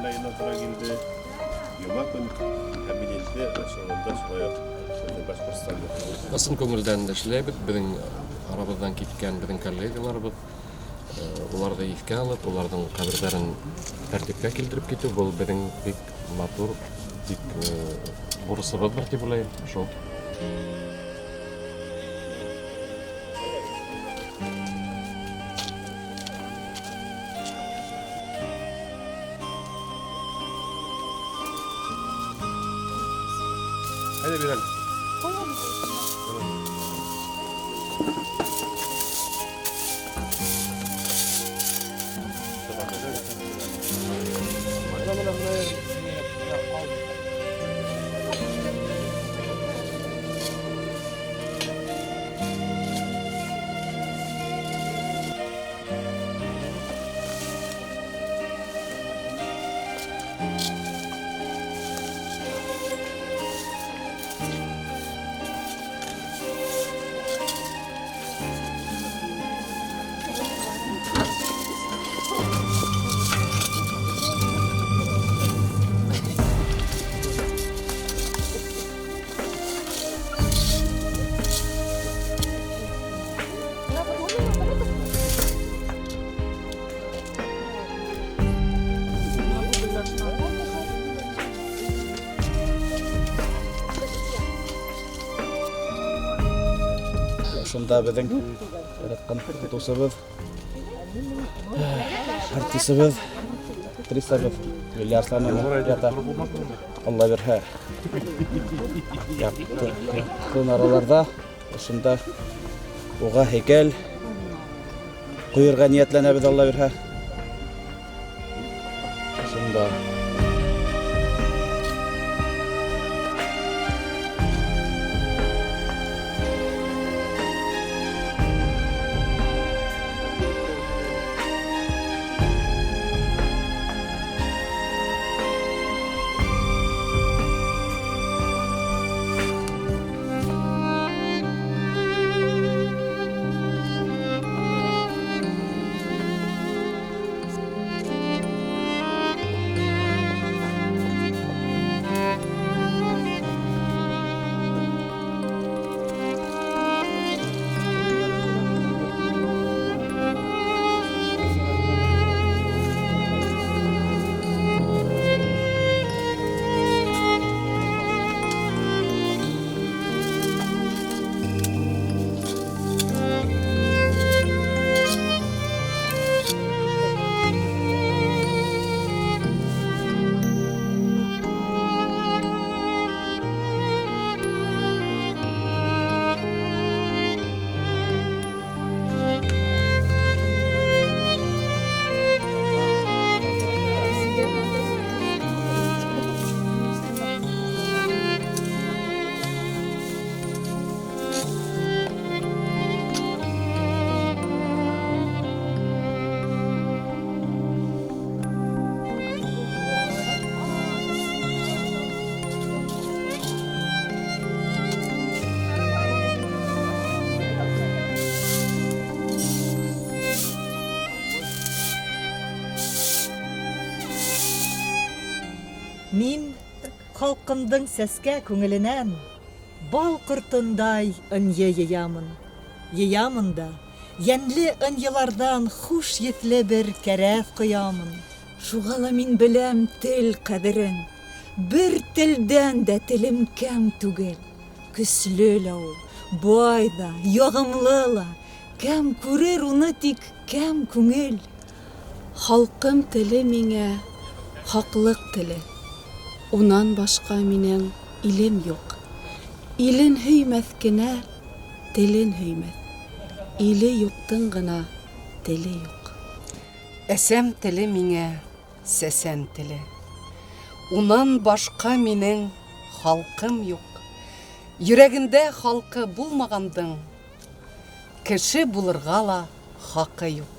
ayına sonra geldi. Yumakın hem bilildi. Sonunda şuraya Başkırstan'da. Asıl көңілдән эшләбез, безнең арабыздан киткән безнең коллегаларыбыз, уларда искә алып, уларның каберләрен тәртипкә килтереп китү, бу безнең бик матур, бик бурысыбыз бар дип уйлыйм. Шул. Hadi Bilal. Şunda bizning yaratgan do'stimiz, artistimiz, aktrisamiz Güllar Sanam yata. Allah berha. Yaptı. Son aralarda şunda oğa heykel qo'yirga niyatlanamiz Allah berha. Şunda Мин халкымдың сәскә күңеленән бал кортындай ынйы йыямын. Йыямын да, йәнле ынйылардан хуш еҫле бер кәрәҙ ҡоямын. Шуға ла мин беләм тел ҡәҙерен. Бер телдән дә телем кәм түгел. Көслө лә ул, бай да, яғымлы ла. Кәм күрер уны тик кәм күңел. Халҡым теле миңә хаҡлыҡ теле. Унан башҡа минең илем юҡ. Илен һөймәҫ кенә, телен һөймәҫ. Иле юҡтың ғына теле юҡ. Әсәм теле миңә сәсән теле. Унан башҡа минең халҡым юҡ. Йөрәгендә халҡы булмағандың, кеше булырға ла хаҡы юҡ.